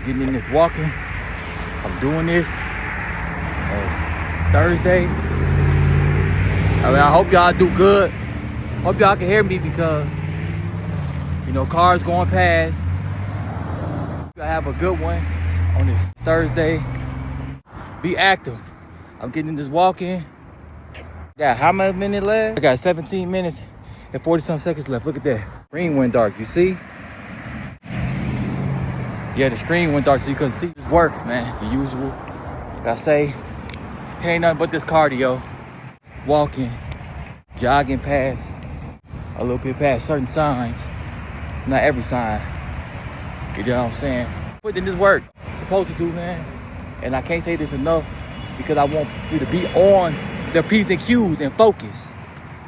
getting in this walking. I'm doing this. It's Thursday. I mean, I hope y'all do good. Hope y'all can hear me because, you know, cars going past. I have a good one on this Thursday. Be active. I'm getting in this walking. Got how many minutes left? I got 17 minutes and 40-some seconds left. Look at that. Screen went dark, you see? Yeah, the screen went dark so you couldn't see. This work, man, the usual. Like I say, it ain't nothing but this cardio. Walking, jogging past, a little bit past certain signs. Not every sign. You know what I'm saying? Putting this work, supposed to do, man. And I can't say this enough because I want you to be on the P's and Q's and focus.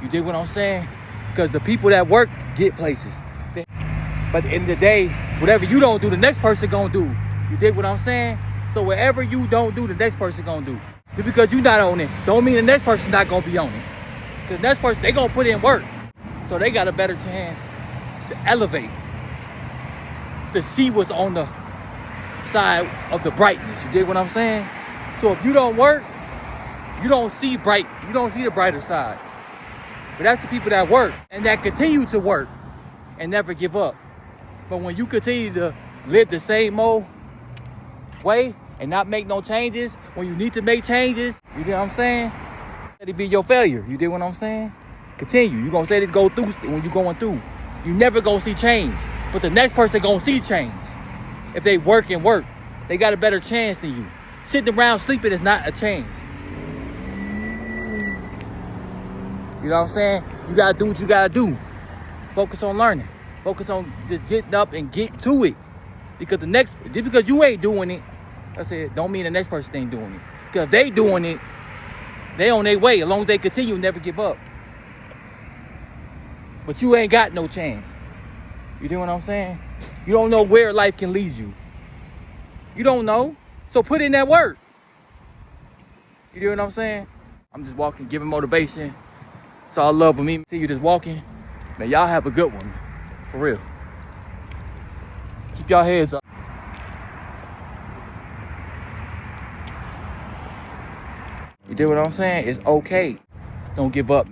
You dig what I'm saying? Because the people that work get places. But at the end of the day, whatever you don't do, the next person gonna do. You dig what I'm saying? So whatever you don't do, the next person gonna do. Just because you not on it, don't mean the next person not gonna be on it. Because the next person, they gonna put in work. So they got a better chance to elevate. To see what's on the side of the brightness. You dig what I'm saying? So if you don't work, you don't see the brighter side. But that's the people that work and that continue to work and never give up. But when you continue to live the same old way and not make no changes, when you need to make changes, you know what I'm saying? Let it be your failure. You dig what I'm saying? Continue. You're going to let it go through when you're going through. You never going to see change. But the next person going to see change. If they work and work, they got a better chance than you. Sitting around sleeping is not a change. You know what I'm saying? You got to do what you got to do. Focus on learning. Focus on just getting up and get to it. Because just because you ain't doing it, I said, don't mean the next person ain't doing it. Because if they doing it, they on their way. As long as they continue, never give up. But you ain't got no chance. You know what I'm saying? You don't know where life can lead you. You don't know. So put in that work. You know what I'm saying? I'm just walking, giving motivation. It's all love with me. See you just walking. Man, y'all have a good one. For real. Keep y'all heads up. You do what I'm saying? It's okay. Don't give up.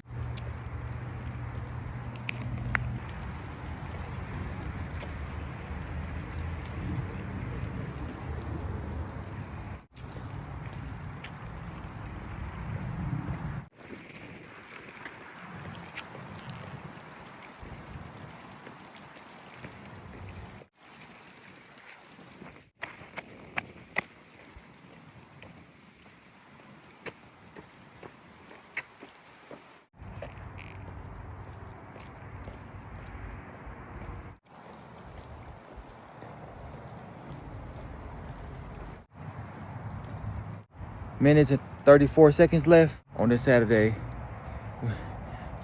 Minutes and 34 seconds left on this Saturday.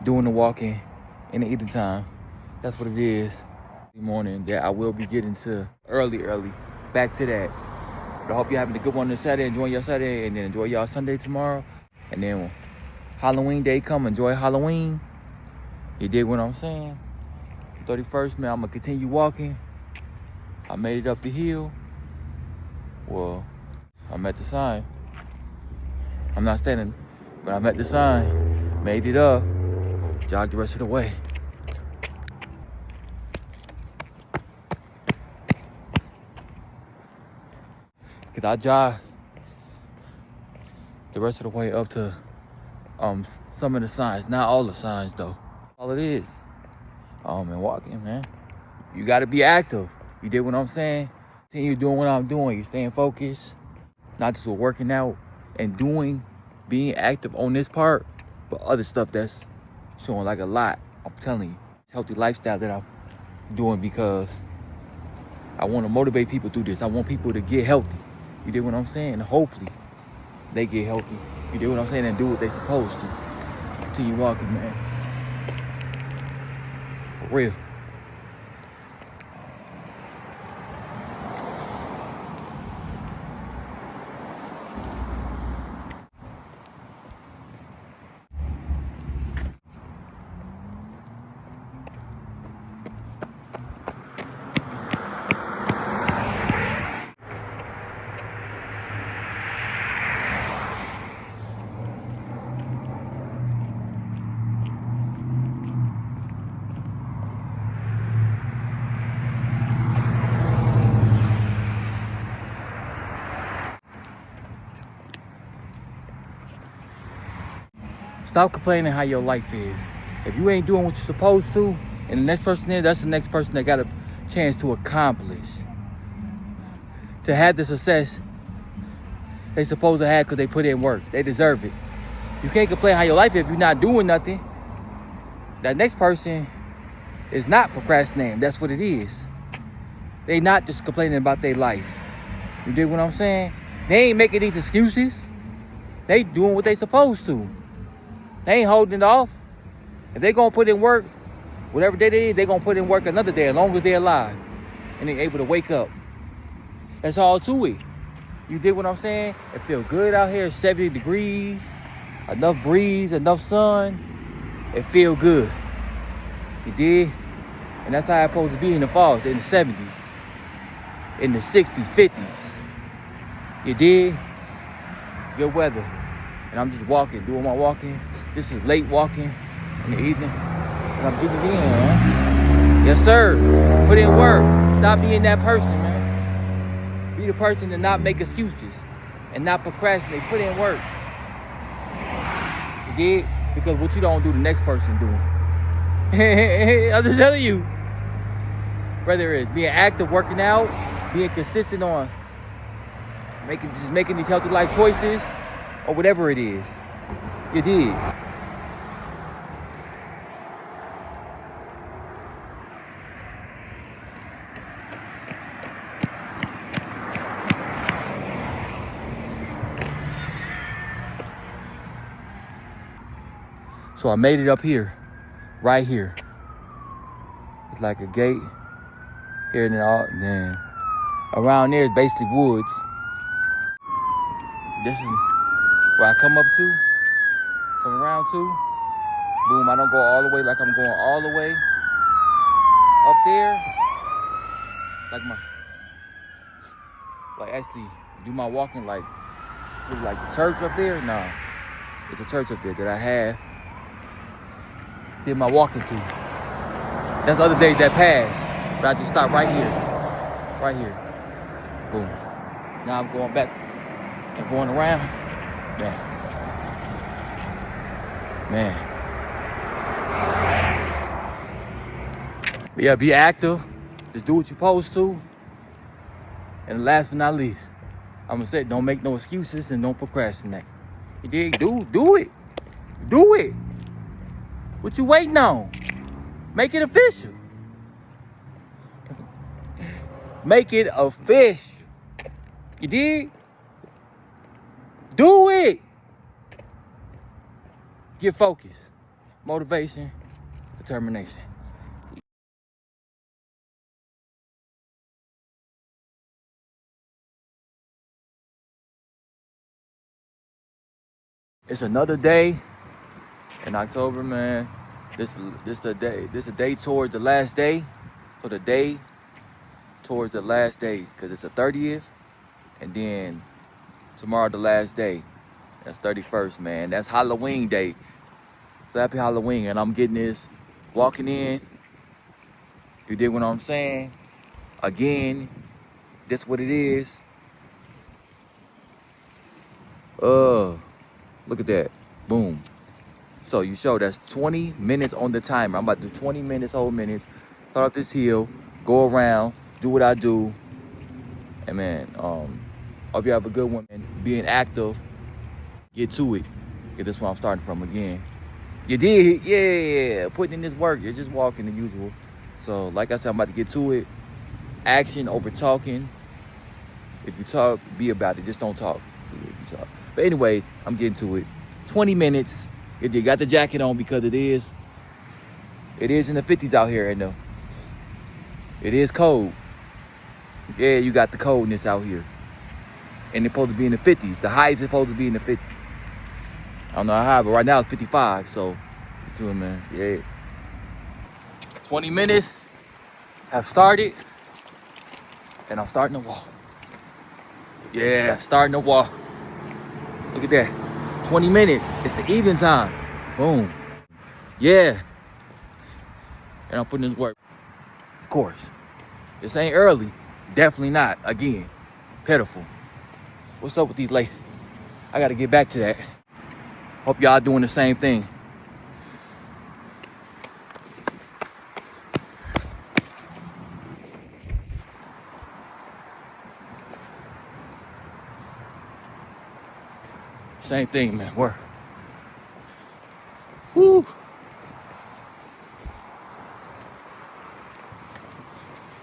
Doing the walking in the evening time. That's what it is. Morning that I will be getting to early. Back to that. But I hope you're having a good one this Saturday. Enjoy your Saturday and then enjoy y'all Sunday tomorrow. And then Halloween day come, enjoy Halloween. You dig what I'm saying? 31st, man, I'm gonna continue walking. I made it up the hill. Well, I'm at the sign. I'm not standing, but I'm at the sign. Made it up. Jog the rest of the way. Cause I jog the rest of the way up to some of the signs. Not all the signs though. All it is. And walking, man. You gotta be active. You did what I'm saying? Continue doing what I'm doing. You staying focused. Not just with working out and being active on this part, but other stuff that's showing like a lot. I'm telling you, healthy lifestyle that I'm doing because I want to motivate people through this. I want people to get healthy. You dig what I'm saying? And hopefully they get healthy. You dig what I'm saying? And do what they supposed to. Continue walking, man. For real. Stop complaining how your life is. If you ain't doing what you're supposed to, and the next person is, that's the next person that got a chance to accomplish. To have the success they supposed to have because they put in work. They deserve it. You can't complain how your life is if you're not doing nothing. That next person is not procrastinating. That's what it is. They not just complaining about their life. You dig what I'm saying? They ain't making these excuses. They doing what they supposed to. They ain't holding it off. If they gonna put in work, whatever day they is, they gonna put in work another day as long as they're alive. And they're able to wake up. That's all to it. You dig what I'm saying? It feel good out here, 70 degrees, enough breeze, enough sun. It feel good. You dig? And that's how it's supposed to be in the falls, in the 70s, in the 60s, 50s. You dig? Good weather. And I'm just walking, doing my walking. This is late walking in the evening. And I'm getting it in, man. Yes, sir. Put in work. Stop being that person, man. Be the person to not make excuses and not procrastinate. Put in work. You dig? Because what you don't do, the next person doing. I'm just telling you. Whether it's being active, working out, being consistent on making these healthy life choices, or whatever it is. You dig? So I made it up here, right here. It's like a gate here and then around there is basically woods. This is where I come around to. Boom, I don't go all the way like I'm going all the way up there. Like actually do my walking like through like the church up there. Nah, it's a church up there that I have. Did my walking to. That's the other days that passed. But I just stopped right here. Right here. Boom. Now I'm going back and going around. Man. But yeah, be active. Just do what you're supposed to. And last but not least, I'm gonna say don't make no excuses and don't procrastinate. You dig? Do it. Do it. What you waiting on? Make it official. Make it official. You dig? Do it. Get focused. Motivation. Determination. It's another day in October, man. This the day towards the last day. So the day towards the last day, because it's the 30th, and then tomorrow the last day. That's 31st, man. That's Halloween day. So happy Halloween, and I'm getting this walking in. You dig what I'm saying? Again, that's what it is. Look at that. Boom. So you show that's 20 minutes on the timer. I'm about to do 20 minutes, whole minutes. Start up this hill, go around, do what I do. And man, hope you have a good one. And being active, get to it. Because that's where I'm starting from again. You did, yeah. Putting in this work, you're just walking the usual. So like I said, I'm about to get to it. Action over talking. If you talk, be about it. Just don't talk. If you talk. But anyway, I'm getting to it. 20 minutes. If you got the jacket on, because it is in the 50s out here, and it is cold. Yeah, you got the coldness out here. And it's supposed to be in the 50s. The high is supposed to be in the 50s. I don't know how high, but right now it's 55. So, to it, man. Yeah. 20 minutes have started, and I'm starting to walk. Yeah, starting to walk. Look at that. 20 minutes. It's the evening time. Boom. Yeah. And I'm putting this work. Of course. This ain't early. Definitely not. Again. Pitiful. What's up with these late? I gotta get back to that. Hope y'all doing the same thing. Same thing, man. Work. Woo.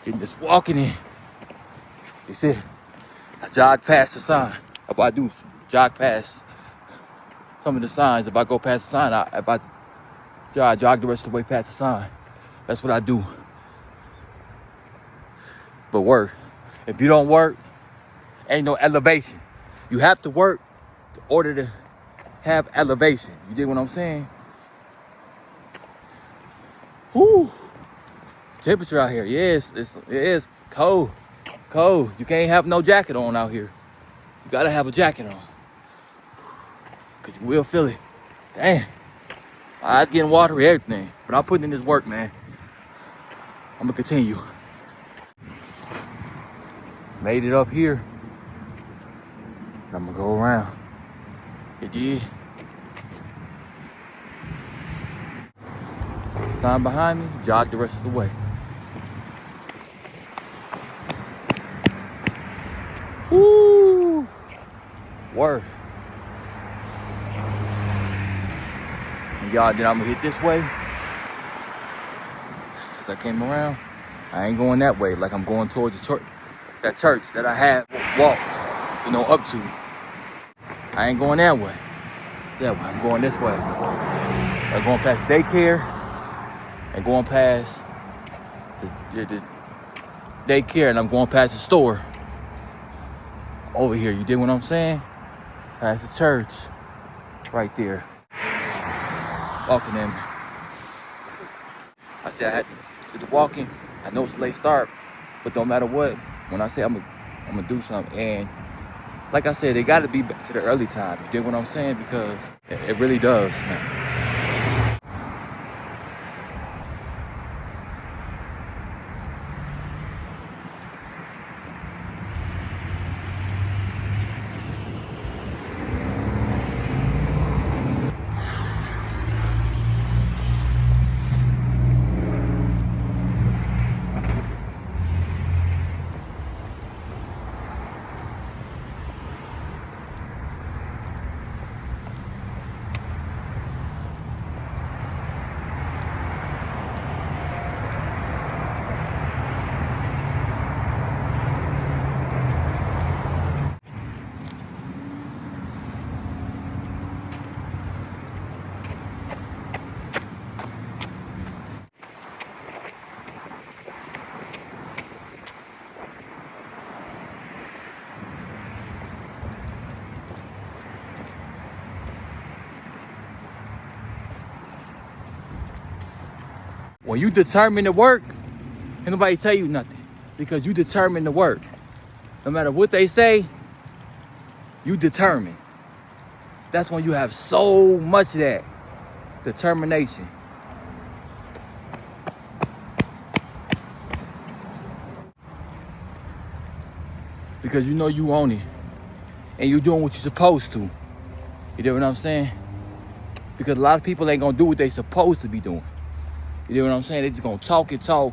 Getting just walking in. You see, I jog past the sign. If I do jog past some of the signs, if I go past the sign, I jog the rest of the way past the sign. That's what I do. But work. If you don't work, ain't no elevation. You have to work in order to have elevation. You dig what I'm saying? Whoo! Temperature out here, yes, it is cold. Cold. You can't have no jacket on out here. You gotta have a jacket on. Cause you will feel it. Damn. My eyes getting watery, everything. But I'm putting in this work, man. I'm gonna continue. Made it up here. I'm gonna go around. You did. Sign behind me, jog the rest of the way. Woo! Word. And y'all, then I'm gonna hit this way. As I came around, I ain't going that way. Like I'm going towards the church, that church that I had walked, up to. I ain't going that way. That way, I'm going this way. I'm going past daycare and going past the daycare, and I'm going past the store. Over here, you dig what I'm saying? Past the church, right there. Walking in. I said I had to do the walking. I know it's a late start, but don't matter what. When I say I'm gonna do something, and like I said, it got to be back to the early time. You dig what I'm saying? Because it really does, man. When you determine to work, ain't nobody tell you nothing, because you determine to work. No matter what they say, you determine. That's when you have so much of that determination. Because you know you own it, and you're doing what you're supposed to. You know what I'm saying? Because a lot of people ain't gonna do what they supposed to be doing. You know what I'm saying? They just gonna talk and talk.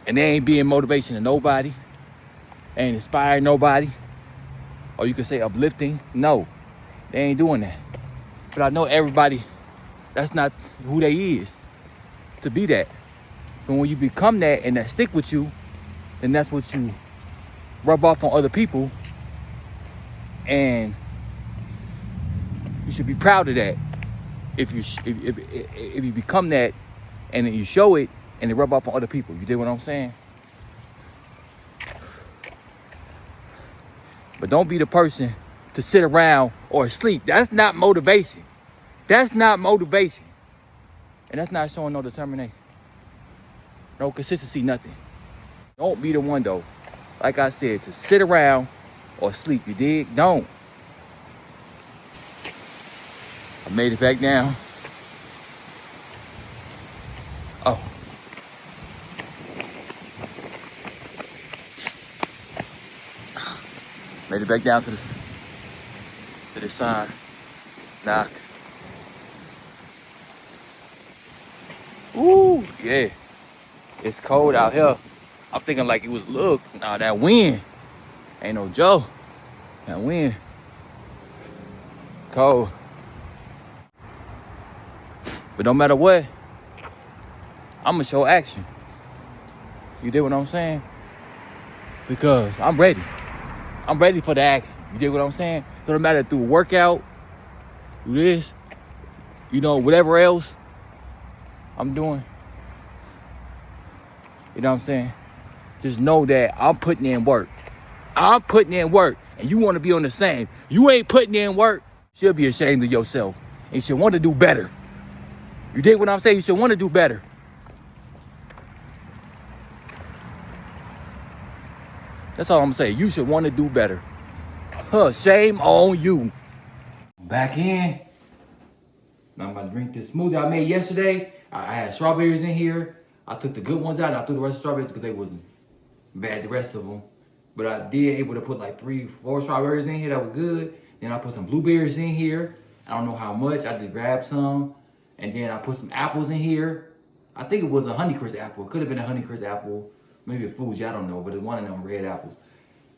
And they ain't being motivation to nobody. Ain't inspiring nobody. Or you could say uplifting. No, they ain't doing that. But I know everybody, that's not who they is to be that. So when you become that and that stick with you, then that's what you rub off on other people. And you should be proud of that. If you become that and then you show it and it rub off on other people. You dig what I'm saying? But don't be the person to sit around or sleep. That's not motivation. That's not motivation. And that's not showing no determination. No consistency, nothing. Don't be the one though, like I said, to sit around or sleep. You dig? Don't. I made it back down. Oh. Made it back down to to the sign. Knock. Ooh, yeah. It's cold out here. I'm thinking like it was, look, nah, that wind. Ain't no joke. That wind. Cold. But no matter what, I'ma show action. You dig what I'm saying? Because I'm ready. I'm ready for the action. You dig what I'm saying? So no matter through a workout, do this, you know, whatever else I'm doing. You know what I'm saying? Just know that I'm putting in work. I'm putting in work. And you want to be on the same. You ain't putting in work, you should be ashamed of yourself. And you should want to do better. You dig what I'm saying? You should want to do better. That's all I'm saying. You should want to do better. Huh, shame on you. Back in. Now I'm about to drink this smoothie I made yesterday. I had strawberries in here. I took the good ones out and I threw the rest of the strawberries because they wasn't bad, the rest of them. But I did able to put like 3-4 strawberries in here. That was good. Then I put some blueberries in here. I don't know how much. I just grabbed some. And then I put some apples in here. I think it was a Honeycrisp apple. It could have been a Honeycrisp apple. Maybe a Fuji, I don't know. But it's one of them red apples.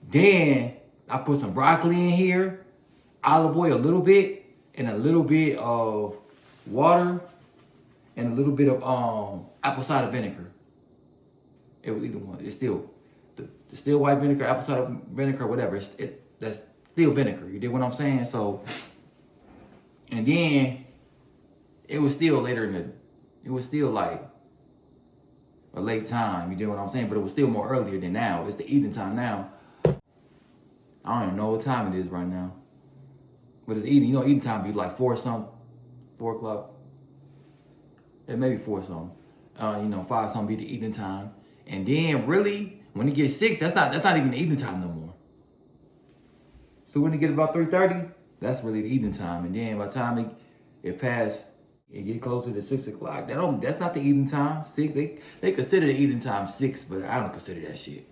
Then I put some broccoli in here. Olive oil a little bit. And a little bit of water. And a little bit of apple cider vinegar. It was either one. It's still the still white vinegar, apple cider vinegar, whatever. That's still vinegar. You dig what I'm saying? So, and then it was still later it was still like a late time. You dig what I'm saying? But it was still more earlier than now. It's the evening time now. I don't even know what time it is right now. But it's evening. You know, evening time be like 4 something, 4 o'clock. Yeah, maybe 4 something. 5 something be the evening time. And then really, when it gets 6, that's not even the evening time no more. So when it get about 3:30, that's really the evening time. And then by the time it passed, it get closer to 6 o'clock. That's not the evening time. 6, they consider the evening time 6, but I don't consider that shit.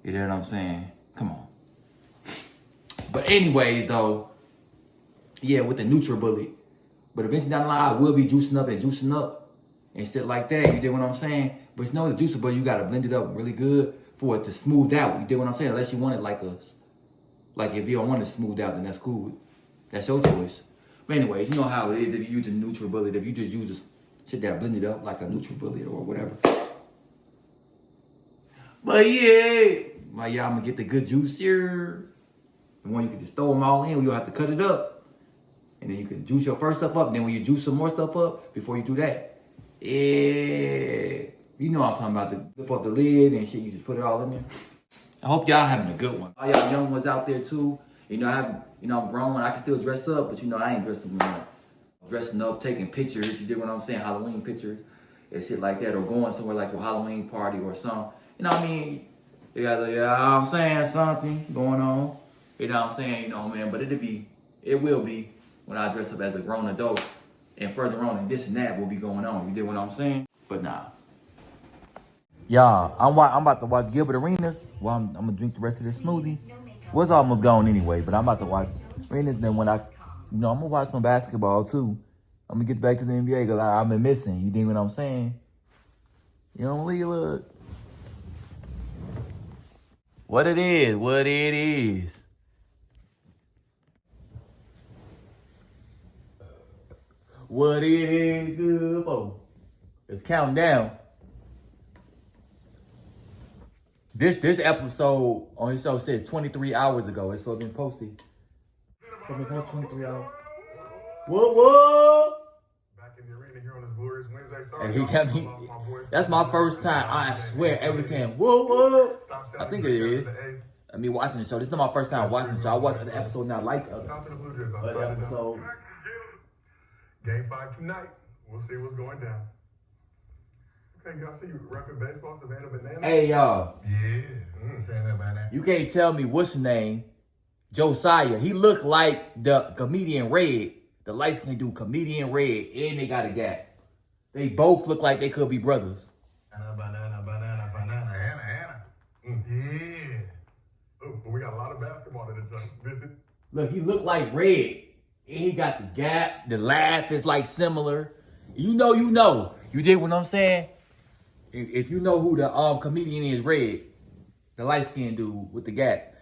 You know what I'm saying? Come on. But anyways, though, yeah, with the NutriBullet. But eventually down the line, I will be juicing up and shit like that. You dig what I'm saying? But you know the juicer, but you gotta blend it up really good for it to smooth out. You dig what I'm saying? Unless you want it like us. Like if you don't want it smoothed out, then that's cool. That's your choice. But anyways, you know how it is if you use a NutriBullet. If you just use this shit that blend it up like a NutriBullet or whatever. But yeah, I'm gonna get the good juice here. The one you can just throw them all in. You don't have to cut it up. And then you can juice your first stuff up. Then when you juice some more stuff up, before you do that, yeah. You know what I'm talking about, the flip up the lid and shit, you just put it all in there. I hope y'all having a good one. All y'all young ones out there too. I'm grown, I can still dress up, but I ain't dressing up. Dressing up, taking pictures, you dig what I'm saying, Halloween pictures and shit like that, or going somewhere like to a Halloween party or something. You know what I mean? You know what I'm saying, something going on. You know what I'm saying, man, but it will be when I dress up as a grown adult. And further on, and this and that will be going on. You dig what I'm saying? But nah. Y'all, I'm about to watch Gilbert Arenas. Well, I'm gonna drink the rest of this smoothie. Well, it's almost gone anyway, but I'm about to watch Arenas. Then when I'm gonna watch some basketball too. I'm gonna get back to the NBA because I've been missing. You dig what I'm saying? You know, look. What it is. What it is good for. It's counting down. This episode on his show said 23 hours ago. It's so been posted. 23 hours. What? Back in the arena here on this glorious Wednesday. And he got me. That's my first time. I swear every time. Whoa. I think it is. I mean, watching the show. This is not my first time watching the show. I watched the episode now like the other episode. Game 5 tonight. We'll see what's going down. Okay, y'all see you repping baseball, Savannah Banana? Hey, y'all. Yeah. You can't tell me what's his name. Josiah. He looked like the comedian Red. The light-skinned dude, comedian Red. And they got a gap. They both look like they could be brothers. Banana. Yeah. Oh, but we got a lot of basketball to visit. Look, he looked like Red. And he got the gap. The laugh is like similar. You know. You dig what I'm saying? If you know who the comedian is, Red, the light skinned dude with the gap,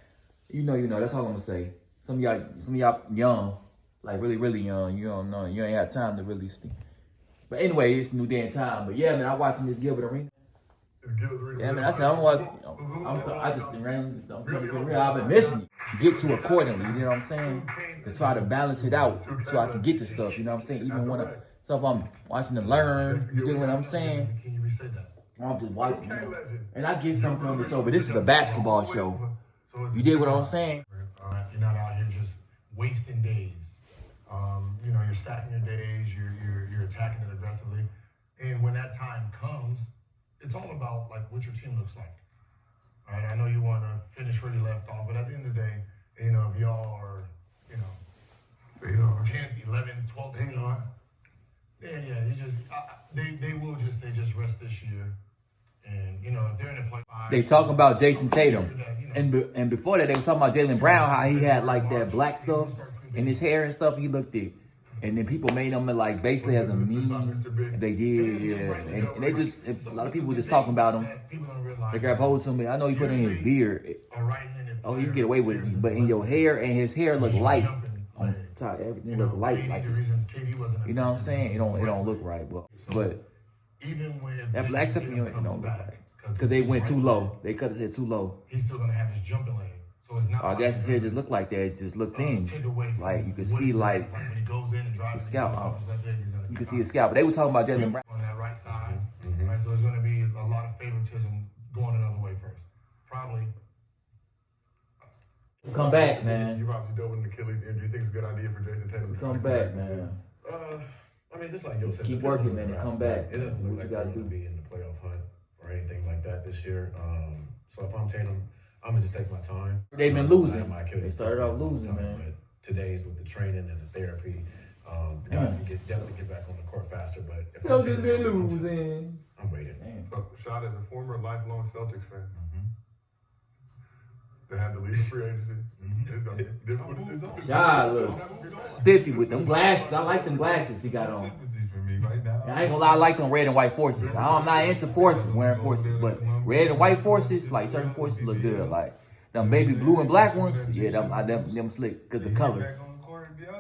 you know. That's all I'm gonna say. Some of y'all young, like really, really young. You don't know. You ain't have time to really speak. But anyway, it's a new day and time. But yeah, man, I'm watching this Gilbert Arena. Yeah, man, that's how I'm watching. I'm trying to get real. I've been missing it. Get to accordingly, you know what I'm saying? To try to balance it out so I can get to stuff, you know what I'm saying? Even when I'm watching to learn, you get what I'm saying? Can you reset that? I'm just watching, you know? And I get something on the show, but this is a basketball show. You did what I'm saying? You're not out here just wasting days. You're stacking your days. You're attacking it aggressively, and when that time comes, it's all about like what your team looks like. All right, I know you want to finish where you left off, but at the end of the day, if y'all are, 10, 11, 12, yeah, they will just say just rest this year, and if they're in a play. They talking about Jason Tatum, and before that they were talking about Jaylen Brown, how he had like that black stuff in his hair and stuff. He looked it. And then people made him like basically as a meme. They did, yeah. And they just, a lot of people were just talking about him. They grabbed hold to me. I know he put in his beard. Oh, you can get away with it. But in your hair, and his hair look light on top. Everything look light. Like this. You know what I'm saying? It don't look right. But that black stuff in your hair don't look right. Because they went too low. They cut his hair too low. He's still going to have his jumping leg. I guess his hair just looked like that. It just looked thin. Like you could see like his scalp. You could see his scalp. But they were talking about Jaylen Brown. On that right side. Right, so there's going to be a lot of favoritism going another way first. Probably. Come back, man. You're obviously dealt with an Achilles injury. You think it's a good idea for Jason Tatum to come back, man. Just like you keep working, man, and come back. It doesn't look like you got to be in the playoff hunt or anything like that this year. So if I'm Tatum, I'm gonna just take my time. They've been losing. They started off losing, man. But today's with the training and the therapy, the guys can definitely get back on the court faster. But if still just been losing. I'm waiting. So, Shad, as a former lifelong Celtics fan, they had to leave the free agency. Shad look spiffy with them glasses. I like them glasses he got on. And I ain't gonna lie, I like them red and white forces. I'm not into forces, wearing forces, but red and white forces, like certain forces look good. Like them baby blue and black ones, yeah, them slick, cause the color.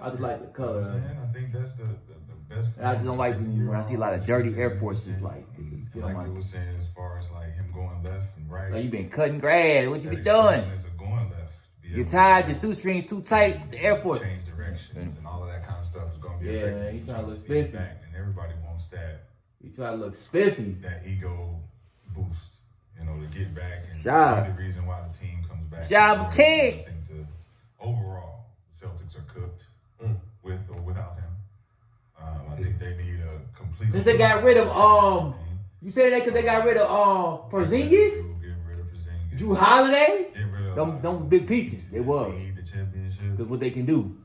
I just like the color. I think that's the best. And I just don't like when I see a lot of dirty Air Forces, like you were saying, as far as like him going left and right. Like you been cutting grass, what you been doing? Going left. You're tired, your shoestrings too tight, the airport. Change directions and all of that kind of stuff is gonna be affected. Yeah, you trying to look spiffy. And everybody wants that. You try to look spiffy. That ego boost, to get back and the reason why the team comes back. Job 10. I think overall, the Celtics are cooked with or without him. I think they need a complete. Because they got rid of you said that because they got rid of Porzingis? Get rid of Porzingis. Drew Holiday? Get rid of them big pieces. They was. They need the championship. Because what they can do.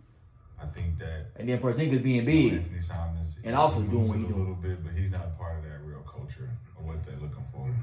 I think that. And then Porzingis being big. Anthony Simons and also doing what he doing. A little bit, but he's not a part of that real culture or what they're looking for. And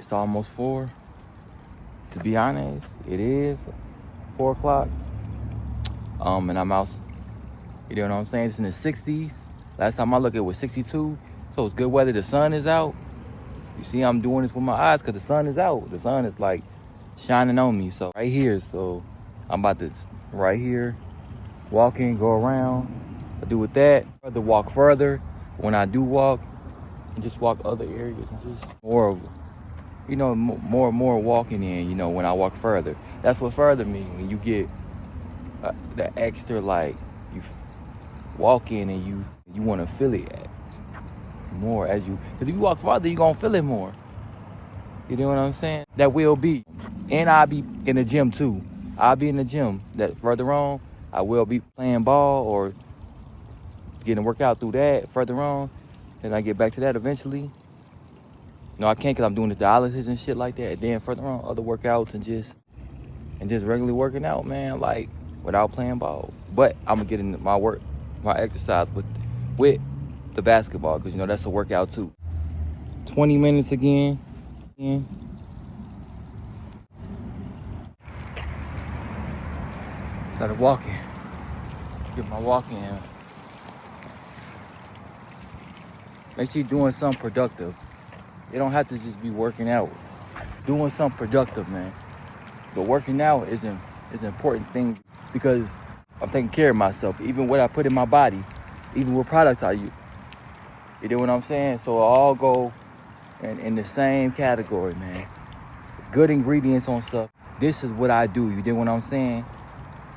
It's almost 4. To be honest, it is 4 o'clock. And I'm out. You know what I'm saying? It's in the 60s. Last time I looked, it was 62. So it's good weather. The sun is out. You see, I'm doing this with my eyes because the sun is out. The sun is like shining on me. So right here. So I'm about to right here, walk in, go around. I do with that. Further walk further. When I do walk, and just walk other areas and just more of, you know, more walking in. You know, when I walk further, that's what further means. When you get the extra, like you walk in and you want to feel it more as you, because if you walk farther, you're gonna feel it more. You know what I'm saying? That will be. And I'll be in the gym too. I'll be in the gym. That further on, I will be playing ball or getting a workout through that further on. Then I get back to that eventually. No, I can't because I'm doing the dialysis and shit like that. And then further on, other workouts and just regularly working out, man, like without playing ball. But I'm gonna get in my exercise with the basketball, because you know that's a workout too. 20 minutes again. Started walking. Get my walk in. Make sure you're doing something productive. You don't have to just be working out. Doing something productive, man. But working out is an important thing because I'm taking care of myself. Even what I put in my body, even what products I use. You know what I'm saying? So it all go in the same category, man. Good ingredients on stuff. This is what I do. You know what I'm saying?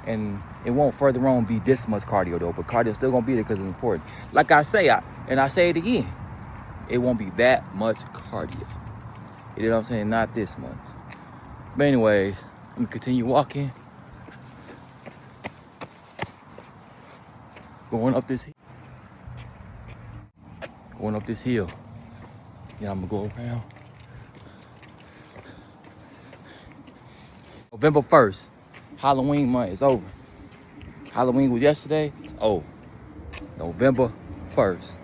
And it won't further on be this much cardio though, but cardio still gonna be there because it's important. Like I say, and I say it again, it won't be that much cardio. You know what I'm saying? Not this much. But anyways, I'm gonna continue walking. Going up this hill. Yeah, I'm gonna go around. November 1st, Halloween month is over. Halloween was yesterday. Oh, November 1st.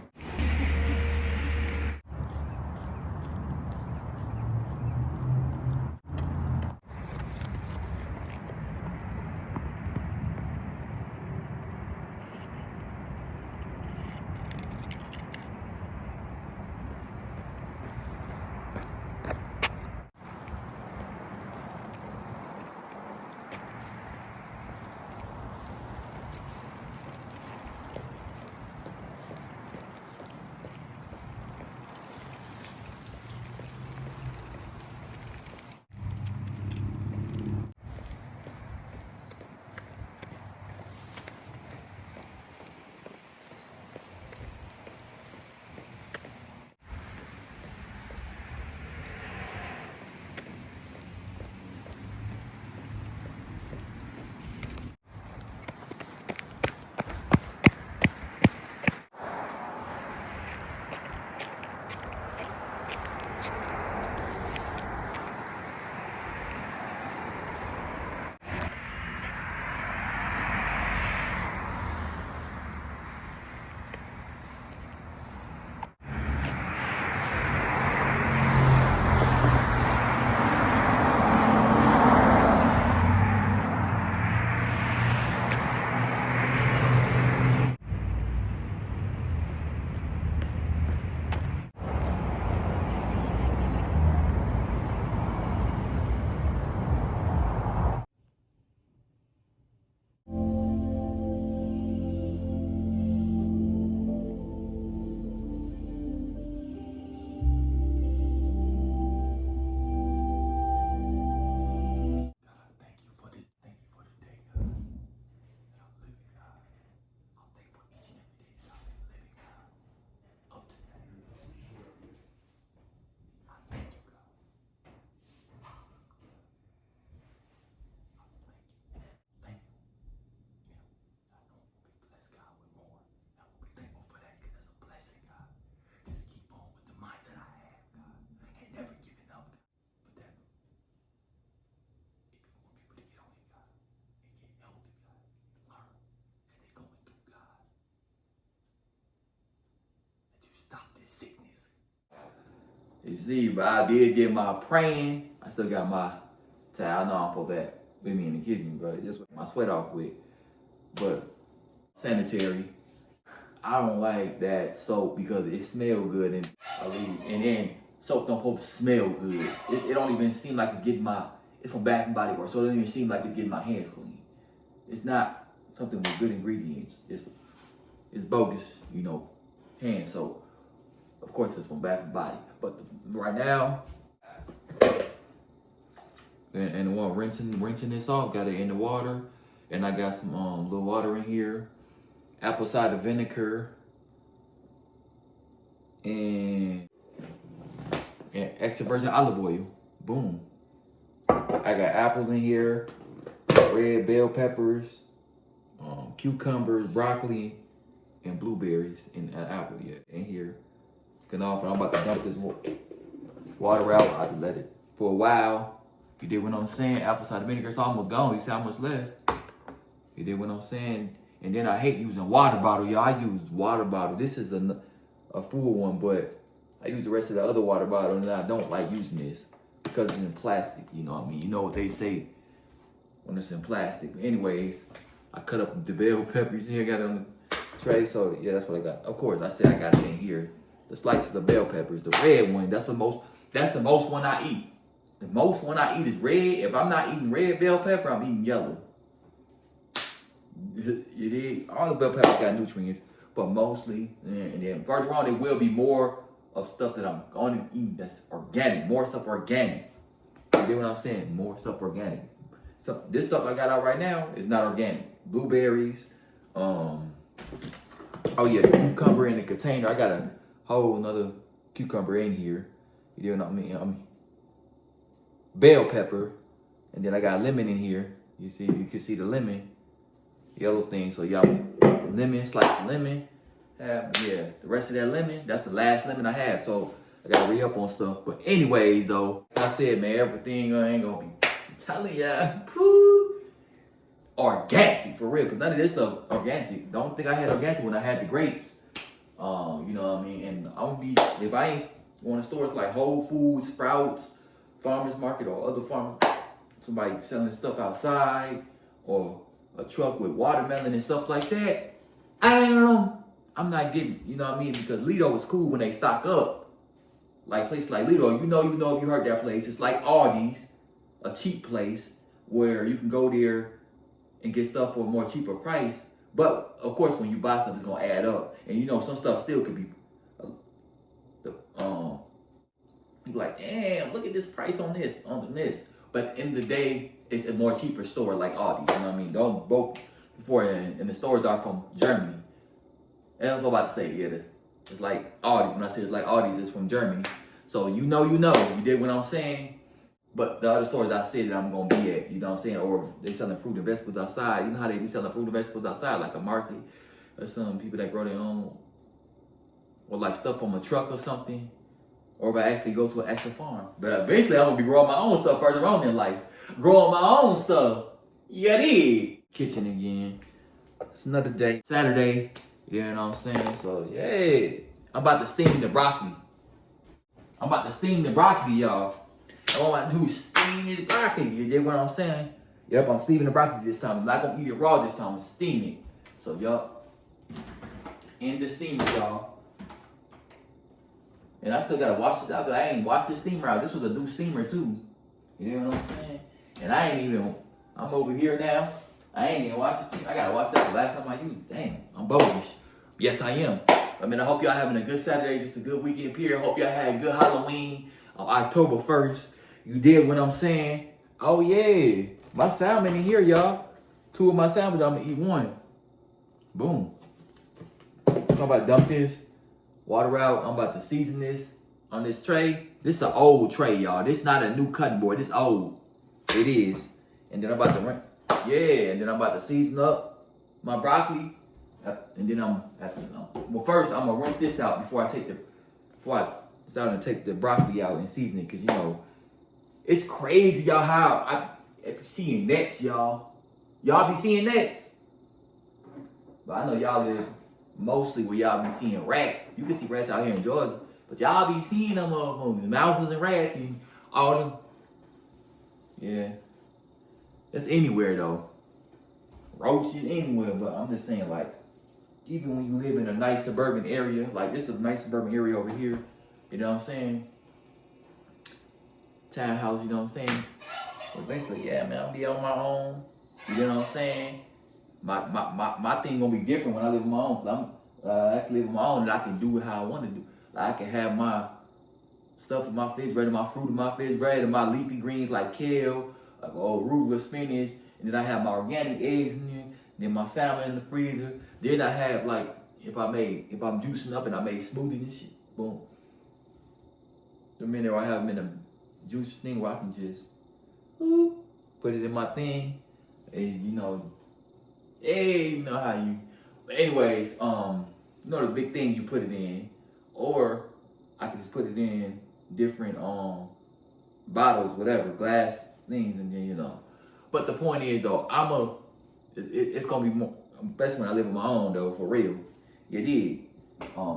You see, but I did get my praying. I still got my towel. I know I'm supposed to have with me in the kitchen, but just my sweat off with. But sanitary. I don't like that soap because it smells good and then soap don't supposed to smell good. It don't even seem like it's getting it's from Bath and Body Works, so it doesn't even seem like it's getting my hands clean. It's not something with good ingredients. It's bogus, hand soap. Of course, it's from Bath and Body, but right now, and the one rinsing this off, got it in the water, and I got some little water in here, apple cider vinegar, and extra virgin olive oil. Boom. I got apples in here, red bell peppers, cucumbers, broccoli, and blueberries, and apple in here. I'm about to dump this water out. I have to let it for a while. You did what I'm saying? Apple cider vinegar, it's almost gone. You see how much left? You did what I'm saying? And then I hate using water bottle, y'all. I use water bottle. This is a full one, but I use the rest of the other water bottle, and I don't like using this because it's in plastic. You know what I mean? You know what they say when it's in plastic. But anyways, I cut up the bell peppers here, got it on the tray. So yeah, that's what I got. Of course, I said I got it in here. The slices of bell peppers, the red one. That's the most one I eat. The most one I eat is red. If I'm not eating red bell pepper, I'm eating yellow. You did. All the bell peppers got nutrients, but mostly, and then further on, there will be more of stuff that I'm going to eat that's organic. More stuff organic. You get what I'm saying? More stuff organic. So this stuff I got out right now is not organic. Blueberries. Oh yeah, the cucumber in the container. I got a whole another cucumber in here. You know what I mean? Bell pepper, and then I got lemon in here. You can see the lemon, yellow thing. So y'all, lemon, slice of lemon. The rest of that lemon, that's the last lemon I have. So I gotta re-up on stuff. But anyways, though, like I said, man, everything I ain't gonna be telling ya. Organic for real, cause none of this stuff organic. The only thing I had organic when I had the grapes. You know what I mean? And I'm gonna be, if I ain't going to stores like Whole Foods, Sprouts, Farmers Market, or other farmers, somebody selling stuff outside, or a truck with watermelon and stuff like that, I'm not getting, you know what I mean? Because Lido is cool when they stock up. Like places like Lido, you know if you heard that place. It's like Aldi's, a cheap place where you can go there and get stuff for a more cheaper price. But of course, when you buy stuff, it's gonna add up, and some stuff still could be. You're like, damn, look at this price on this. But at the end of the day, it's a more cheaper store like Aldi. You know what I mean? Don't both before, and the stores are from Germany. And that's what I'm about to say. Yeah, it's like Aldi. When I say it's like Aldi's, it's from Germany. So you did what I'm saying. But the other stores I said that I'm gonna be at, you know what I'm saying? Or they selling fruit and vegetables outside. You know how they be selling fruit and vegetables outside, like a market, or some people that grow their own, or like stuff from a truck or something. Or if I actually go to an actual farm. But eventually I'm gonna be growing my own stuff further on in life. Growing my own stuff. Yeah, kitchen again. It's another day. Saturday. You know what I'm saying? So yeah. I'm about to steam the broccoli. Y'all. All I do is steam this broccoli. You get what I'm saying? Yep, I'm steaming the broccoli this time. I'm not gonna eat it raw this time. I'm steaming it. So yup. In the steamer, y'all. And I still gotta wash this out because I ain't washed this steamer out. This was a new steamer too. You know what I'm saying? And I'm over here now. I ain't even washed this steamer. I gotta wash that the last time I used it. Damn, I'm bogus. Yes, I am. I hope y'all having a good Saturday, just a good weekend period. Hope y'all had a good Halloween on October 1st. You did what I'm saying. Oh yeah, my salmon in here, y'all. 2 of my salmon, I'm gonna eat 1. Boom. I'm about to dump this water out. I'm about to season this on this tray. This is an old tray, y'all. This not a new cutting board. This old. It is. And then I'm about to season up my broccoli. And then first I'm gonna rinse this out before I start to take the broccoli out and season it, because it's crazy, y'all, how if you seeing nets, y'all be seeing nets. But I know y'all is mostly where y'all be seeing rats. You can see rats out here in Georgia, But y'all be seeing them motherfuckers, mouses and rats and all them. Yeah. That's anywhere though. Roaches anywhere, but I'm just saying like, even when you live in a nice suburban area, like this is a nice suburban area over here, you know what I'm saying? Townhouse, you know what I'm saying? But basically, yeah, man, I'll be on my own. You know what I'm saying? My thing gonna be different when I live on my own. Cause I'm actually live on my own and I can do it how I want to do. Like I can have my stuff in my refrigerator, my fruit in my refrigerator, my leafy greens like kale, like arugula, spinach, and then I have my organic eggs in there. Then my salmon in the freezer. Then I have like if I'm juicing up and I made smoothies and shit, boom. The minute I have them in a juice thing where I can just put it in my thing, and you know how you. But anyways, you know the big thing you put it in, or I can just put it in different bottles, whatever, glass things, and then you know. But the point is though, it's gonna be more, especially when I live on my own though, for real. You did,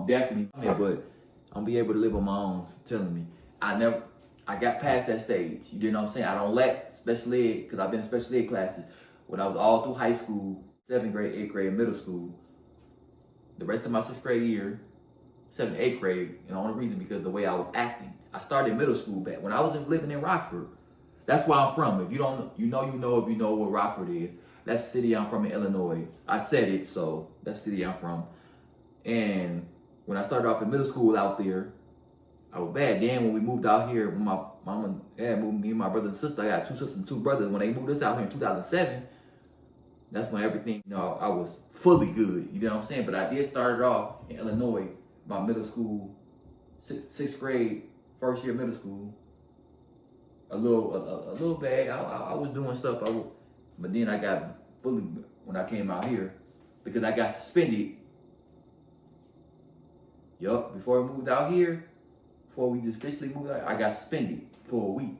definitely. Yeah, but I'm gonna be able to live on my own. Telling me, I got past that stage. You know what I'm saying? I don't let special ed, because I've been in special ed classes when I was all through high school, 7th grade, 8th grade, middle school. The rest of my 6th grade year, 7th, 8th grade, and the only reason because the way I was acting. I started middle school back when I was living in Rockford. That's where I'm from. If you don't know, you know if you know where Rockford is. That's the city I'm from in Illinois. I said it, so that's the city I'm from. And when I started off in middle school out there, I was bad. Then when we moved out here, when my mama and dad moved me and my brother and sister, I got 2 sisters and 2 brothers. When they moved us out here in 2007, that's when everything, you know, I was fully good. You know what I'm saying? But I did start it off in Illinois, my middle school, 6th grade, first year middle school. A little bad. I was doing stuff. But then I got fully when I came out here because I got suspended. Yup, before we moved out here. Before we just officially moved out, I got suspended for a week.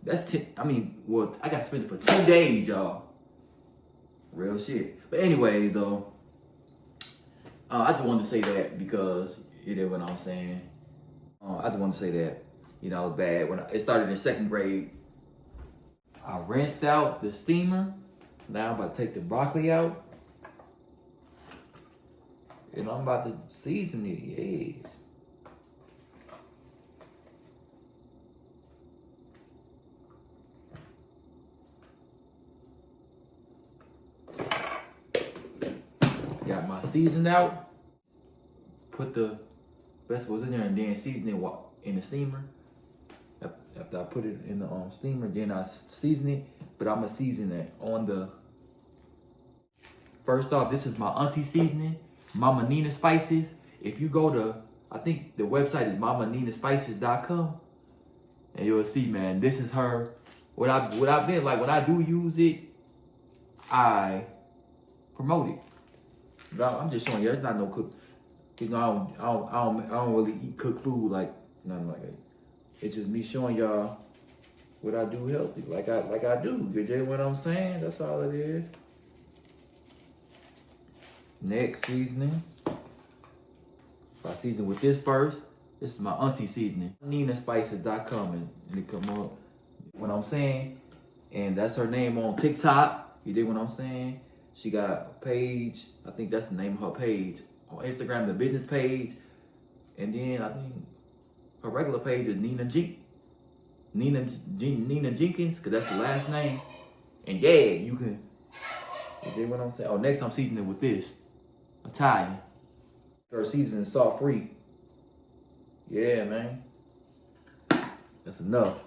That's I got suspended for 10 days, y'all. Real shit. But anyways, though, I just wanted to say that because you know what I'm saying. I just wanted to say that, you know, I was bad when it started in 2nd grade. I rinsed out the steamer. Now I'm about to take the broccoli out. And I'm about to season it, yes. Got my seasoned out. Put the vegetables in there and then season it in the steamer. After I put it in the steamer, then I season it. But I'm gonna season it on the. First off, this is my auntie seasoning, Mama Nina Spices. If you go to, I think the website is mamaninaspices.com, and you'll see, man, this is her. What I've been like when I do use it, I promote it. But I'm just showing you, it's not no cook. You know, I don't really eat cooked food like nothing like that. It's just me showing y'all what I do healthy, like I do. You get what I'm saying? That's all it is. Next seasoning. If I season with this first, this is my auntie seasoning. NinaSpices.com and it come up. What I'm saying, and that's her name on TikTok. You dig what I'm saying? She got a page. I think that's the name of her page. On Instagram, the business page. And then I think her regular page is Nina Jenkins, because that's the last name. And yeah, you can. You dig what I'm saying? Oh, next I'm seasoning with this. Italian. Her seasoning salt free. Yeah, man. That's enough.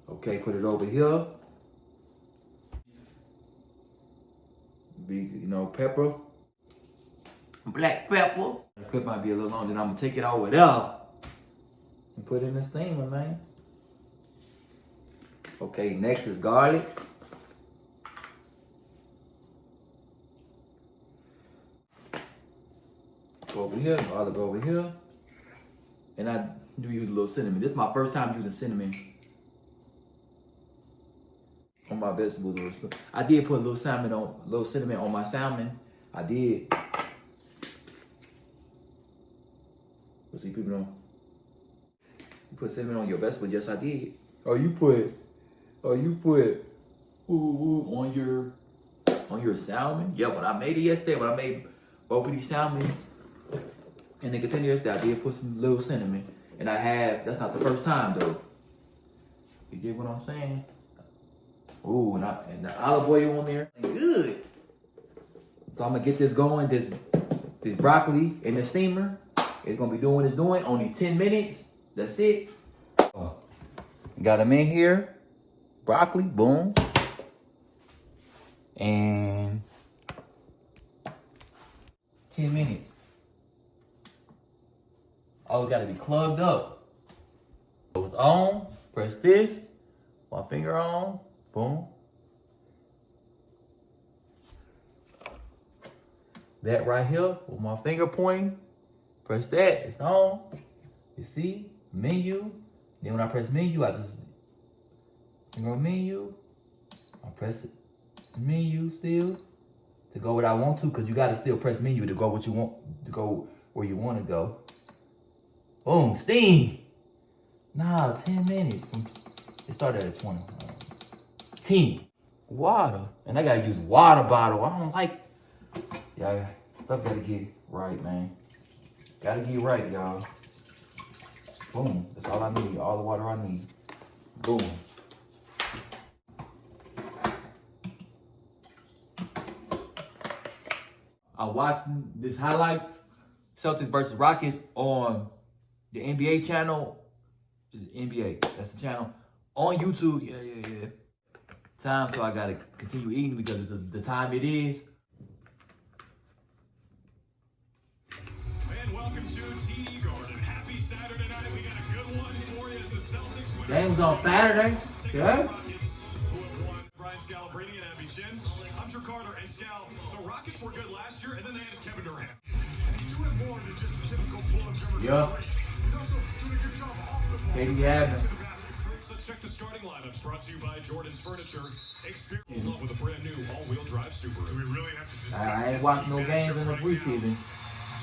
Okay, put it over here. You know, pepper. Black pepper. The clip might be a little long, then I'm gonna take it over there and put it in the steamer, man. Okay, next is garlic. Go over here, garlic over here. And I do use a little cinnamon. This is my first time using cinnamon on my vegetables. I did put a little cinnamon on my salmon. I did. What's he putting on? You put cinnamon on your vegetable? Yes, I did. You put on your salmon? Yeah, when I made it yesterday, when I made both of these salmons in the container yesterday, I did put some little cinnamon. And that's not the first time though. You get what I'm saying? Ooh, and the olive oil on there. Good. So I'm gonna get this going, this broccoli in the steamer. It's gonna be doing what it's doing, only 10 minutes. That's it. Got them in here. Broccoli, boom. And 10 minutes. Oh, it gotta be plugged up. So it's on, press this, my finger on, boom. That right here with my finger pointing, press that, it's on. You see, menu. Then when I press menu, I just go menu. I press menu still to go what I want to, because you gotta still press menu to go what you want, to go where you want to go. Boom, steam. Nah, 10 minutes. It started at 20. 10. Water. And I gotta use water bottle. I don't like. Yeah, stuff gotta get right, man. Gotta get right, y'all. Boom. That's all I need. All the water I need. Boom. I'm watching this highlights, Celtics versus Rockets on the NBA channel. NBA, that's the channel. On YouTube, yeah. Time, so I gotta continue eating because of the time it is. And welcome to TD Garden. Happy Saturday night. We got a good one for you as the Celtics win. Game's on Saturday. Yeah. Rockets, who have won. Brian Scalabrine and Abby Chin. I'm Drew Carter and Scal. The Rockets were good last year, and then they had Kevin Durant. And he's doing more than just a typical pull-up jumper. Yeah. He's also doing a good job off the ball. Katie Gavin. Let's check the starting lineups. Brought to you by Jordan's Furniture. Experience love with a brand new all-wheel drive Subaru. Do we really have to discuss I ain't watched no games in the preseason.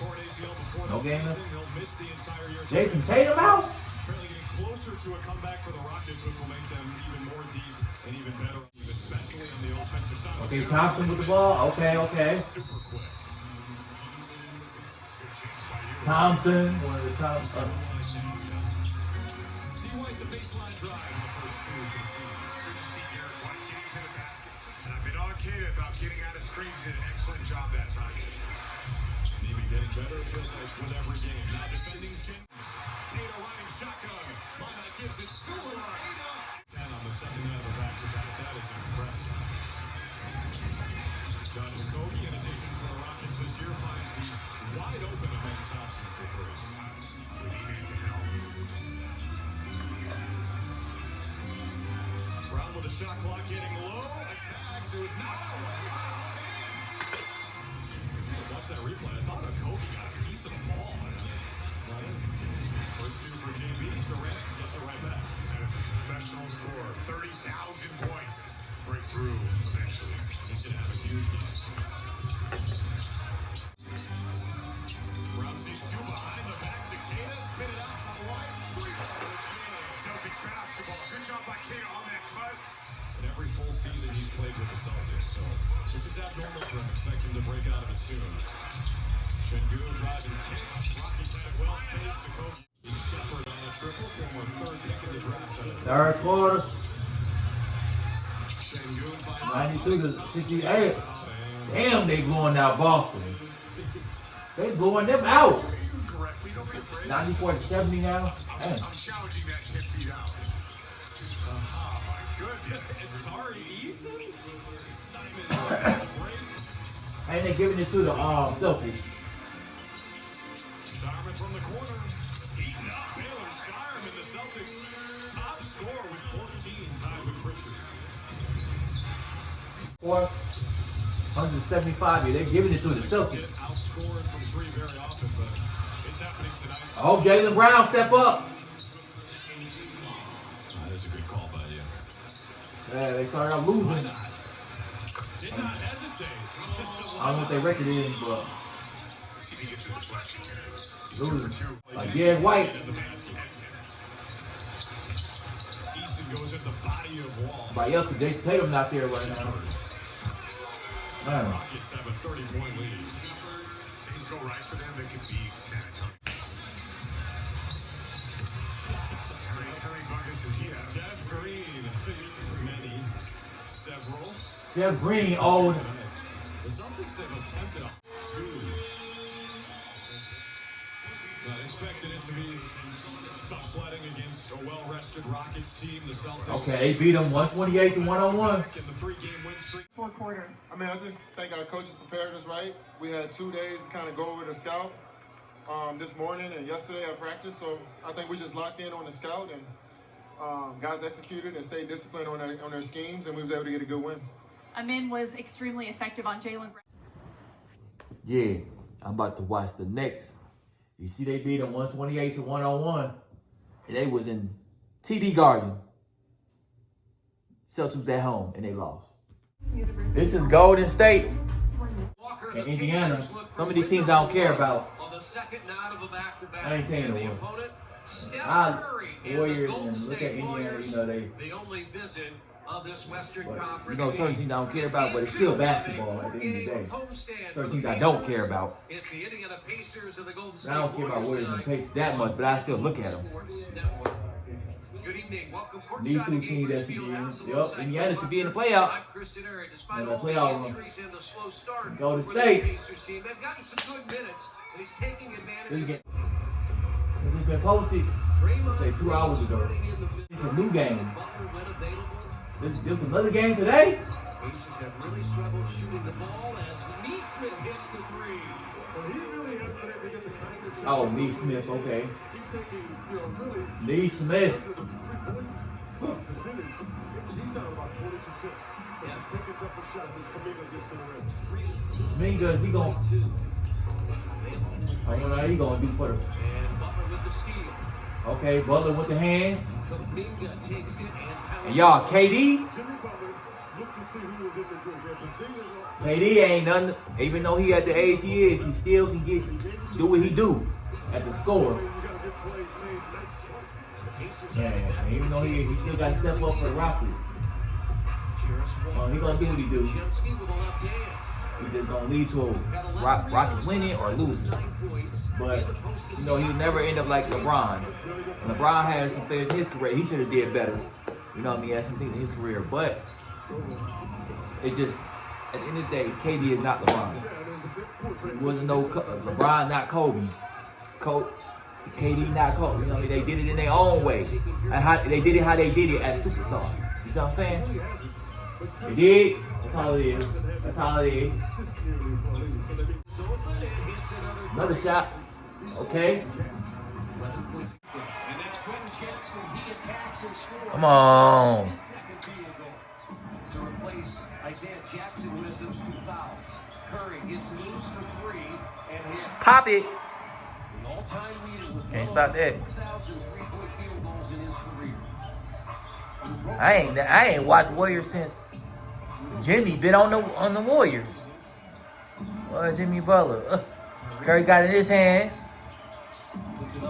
Torn ACL before No the game. season. He'll miss the entire year. Jason Tatum out? Apparently getting closer to a comeback for the Rockets, which will make them even more deep and even better, especially on the offensive side. Okay, Thompson with the ball. Okay. Super quick. Thompson, one of the top. D. White, the baseline drive in the first two concedes. Good to see Derek White getting to the basket. And I've been on kid about getting out of screens. Did an excellent job that time. Even getting better, it feels like with every game. Now defending Shins. Tatum running shotgun. Lana gives it to her. 10 on the second night of a back-to-back. That is impressive. Josh Okogie, in addition for the Rockets this year, finds the wide open Amen Thompson for three. We need it to help. Brown with the shot clock getting low. Attacks. It was not. Watch that replay. I thought Okogie got a piece of the ball. First two for JB. Durant gets it right back. And a professional score, 30,000 points. Break through eventually. He's going to have a huge game. Brown sees two behind the back to Kata. Spin it out from White. Celtic basketball. Good job by Kata on that cut. In every full season he's played with the Celtics, so this is abnormal for him. Expect him to break out of it soon. Şengün driving kick. Rockets had it well spaced. Okogie. Shepard on a triple, former third pick in the draft. Third quarter, Şengün finds 92 to 68. Damn, they blowing out Boston. They blowing them out. Correctly. Nobody's great. 94 to 70 now. Damn. I'm challenging that 10 feet out. Oh my goodness. Tari Eason? Simon break. And they giving it to the Celtics. Sharman from the corner. Eaten up. Baylor Sharman, the Celtics top scorer with 14, tied with Pritchard. 475. Yeah, they're giving it to the Celtics. Get outscored from three very often, but it's happening tonight. I hope Jaylen Brown step up. That is a good call by you. Yeah, they started out losing. Why not? Did not hesitate. I don't know what their record is, but Again, White. Easton goes at the body of Wall. By Jason Tatum not there right now. Man. Rockets have a 30-point lead. Things go right for them, they can beat San Antonio. How many buckets does he have? Jeff Green, many, several. Jeff Green always. The Celtics have attempted two. Not expected it to be tough sledding against a well-rested Rockets team. The Celtics. Okay, they beat them 128 to 101. In the 3-game win streak. 4 quarters. I mean, I just think our coaches prepared us right. We had 2 days to kind of go over the scout this morning and yesterday at practice. So I think we just locked in on the scout and guys executed and stayed disciplined on their schemes, and we was able to get a good win. Amin was extremely effective on Jalen Brown. Yeah, I'm about to watch the next. You see they beat them 128 to 101. And they was in TD Garden. Celtics at home, and they lost. This is Golden State and Indiana. Some of these teams I don't care about. On the second night of a back-to-back, I ain't saying the no more. opponent, Steph Curry, and the Warriors, Golden and look at State Indiana, Warriors, you know, they. the only visit of this Western But, Conference. you know, certain teams I don't care about, but it's still basketball at the end of the day. Certain teams I don't care about. It's the Indiana Pacers and the Golden State I don't care about Warriors Warriors and tonight Pacers that much, but I still look at them. Sports Network. Good evening. Welcome These courtside two to teams that Gainbridge should be in. Fieldhouse Yup, alongside Indiana should be in the Mark playoff. I'm Kristen Aaron. Despite In the all playoff the run. injuries and the slow start Golden for State. this Pacers team, they've gotten some good minutes, and he's taking advantage This of game, it. this has been posted, Draymond say 2 hours ago. starting in the It's a new game. Butler when available. This another game today? Pacers have really struggled shooting the ball as Neesmith hits the three. Well, he really has been able to get the kind of Oh, Neesmith, okay. He's taking, really Neesmith. percentage. He's down about 20%. He's taking tougher shots as Kuminga gets to the rim. Mingus, he gon' I don't know how he gonna do for the. And Butler with the steal. Okay, Butler with the hands. Kuminga takes it and pounds. And y'all, KD? Jimmy Butler looked to see who was in the group. KD ain't nothing. Even though he at the age he is, he still can do what he do at the score. Yeah, even though he still got to step up for the Rockets. He gonna do what he do. Jemski with a left hand. He just gonna lead to a Rockets winning or losing. 9 points. But you know he'll never end up like LeBron. When LeBron has some things in his career, he should have did better. You know what I mean? He had some things in his career, but it just at the end of the day, KD is not LeBron. It wasn't no LeBron, not Kobe. KD, not Kobe. You know what I mean? They did it in their own way. And how they did it how they did it as superstars. You see what I'm saying? They did. That's all it is. That's all it is. Another shot. Okay. And that's Quentin Jackson. He attacks and scores. Come on. His second field goal to replace Isaiah Jackson, who has those 2 fouls. Curry gets loose for 3 and hits. Pop it. The all-time leader with Can't stop that. 4,000 3-point field goals in his career. I ain't watched Warriors since Jimmy been on the Warriors. Jimmy Butler. Curry got it in his hands.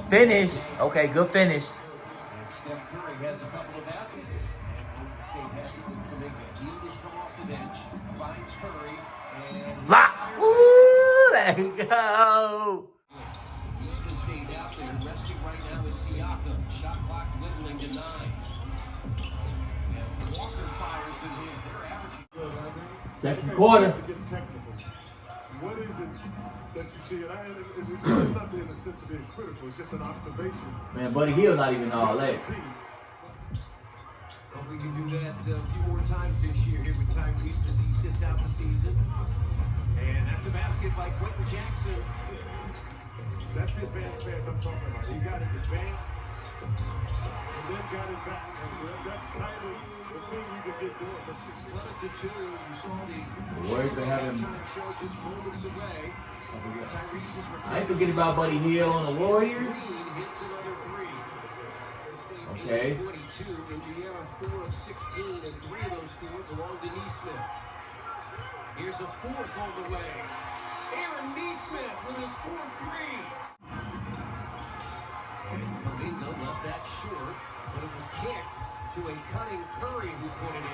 Finish. Okay, good finish. And Steph Curry has a couple of baskets. And Golden State has it with Kuminga. He has come off the bench, finds Curry, and Block. Woo! There you go. Eastman stays out there. Resting right now is Siakam. Shot clock dwindling to 9. And Walker fires in here. They're averaging. Second quarter. Get technical. What is it that you see? And it's not in the sense of being critical. It's just an observation. Man, Buddy Hield not even all that. Hope we can do that a few more times this year here with Tyrese as he sits out the season. And that's a basket by Quentin Jackson. That's the advanced pass I'm talking about. He got it advanced and then got it back. And that's kind of the thing you can get going. It's split it to 2. You saw the Warriors been having. time show just moments away. Tyrese is I ain't forget about Buddy Hield on the Warriors. Green hits another 3. Okay. 22, Indiana 4 of 16, and 3 of those 4 belong to Neesmith. Here's a 4th on the way. Aaron Aaron Neesmith with his 4-3. And Kuminga left that short, but it was kicked to a cutting Curry who put it in.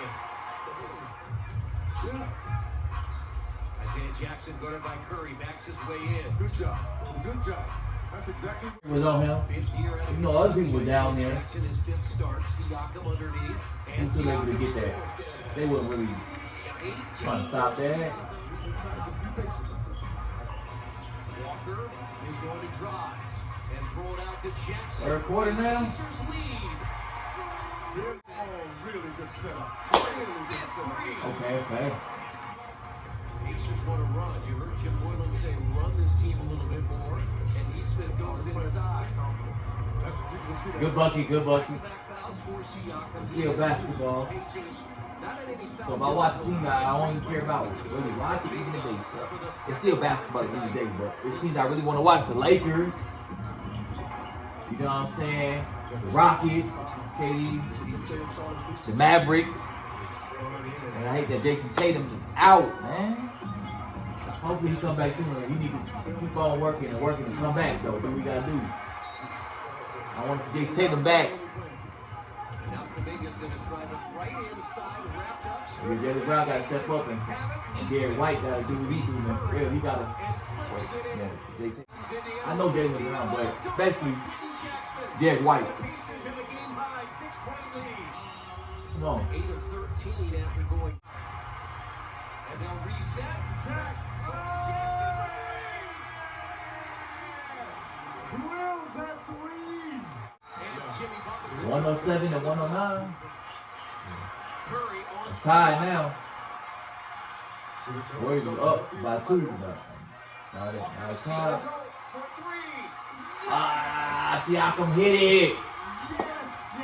Isaiah Jackson guarded by Curry, backs his way in. Good job. Good job. That's exactly. It was on him. Fifth year out of You know, other people were down there. Jackson his fifth start. Siakam underneath. And Who's able to Siakam get that? scores. They weren't really trying to stop that. Walker is going to drive and throw it out to Jackson. Third quarter now. Pacers lead. Really good setup. Really good setup. Okay. Pacers want to run. You heard Jim Boylan say run this team a little bit more. And Neesmith goes inside. Good bucket. Back fouls for Siakam. Still basketball. Pacers not at any foul. So if I watch the team, I only care about really watching even the day stuff. It's still basketball at the end of the day, but it's teams I really want to watch. The Lakers, you know what I'm saying? The Rockets, KD, the Mavericks. And I hate that Jason Tatum is out, man. Hopefully he come back sooner. He need to keep on working and come back, though. Do what we gotta do. I want to see Jason Tatum back. Now Kuminga's going to drive it right inside, wrapped up. Jerry Brown got to step up and Gary White got to do what he do. Man. He got to. I know Jason Brown, but especially Jerry White. Come on. 8 of 13 after going. And they'll reset. Who else that three? And Jimmy Butler. 107 and 109. Curry on It's tied now. Warriors are up by 2. Now it's tied. Siakam hit it. Yes.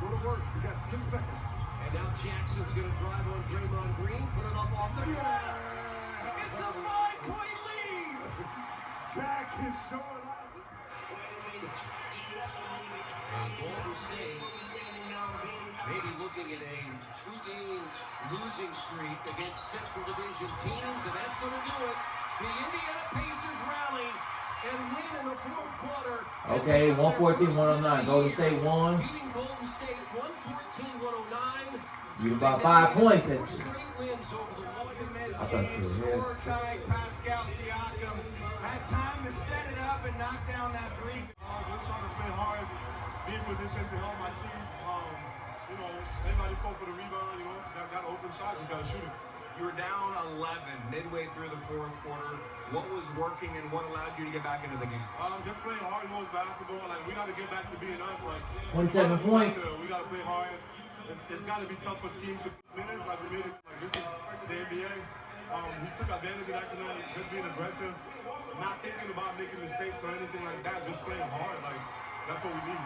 Go to work. You got 6 seconds. And now Jackson's going to drive on Draymond Green, put it up off the glass. It's a 5-point lead. Jack is showing up. And Golden State maybe looking at a 2-game losing streak against Central Division teams, and that's going to do it. The Indiana Pacers rally and win in the fourth quarter. Okay, 114-109. Golden State won. Beating Golden State 114-109. You about 5 points. That's Straight wins over the Warriors. I thought you were here. Tight Pascal Siakam had time to set it up and knock down that three. Just trying to play hard, be in position to help my team. Anybody go for the rebound, got an open shot, just got to shoot it. You were down 11 midway through the fourth quarter. What was working and what allowed you to get back into the game? Just playing hard-nosed basketball. Like, we got to get back to being us. Like, 27 points. We got to play hard. It's got to be tough for teams to minutes. Like, we made it. Like, this is the NBA. We took advantage of that tonight, just being aggressive, not thinking about making mistakes or anything like that. Just playing hard. Like, that's what we need.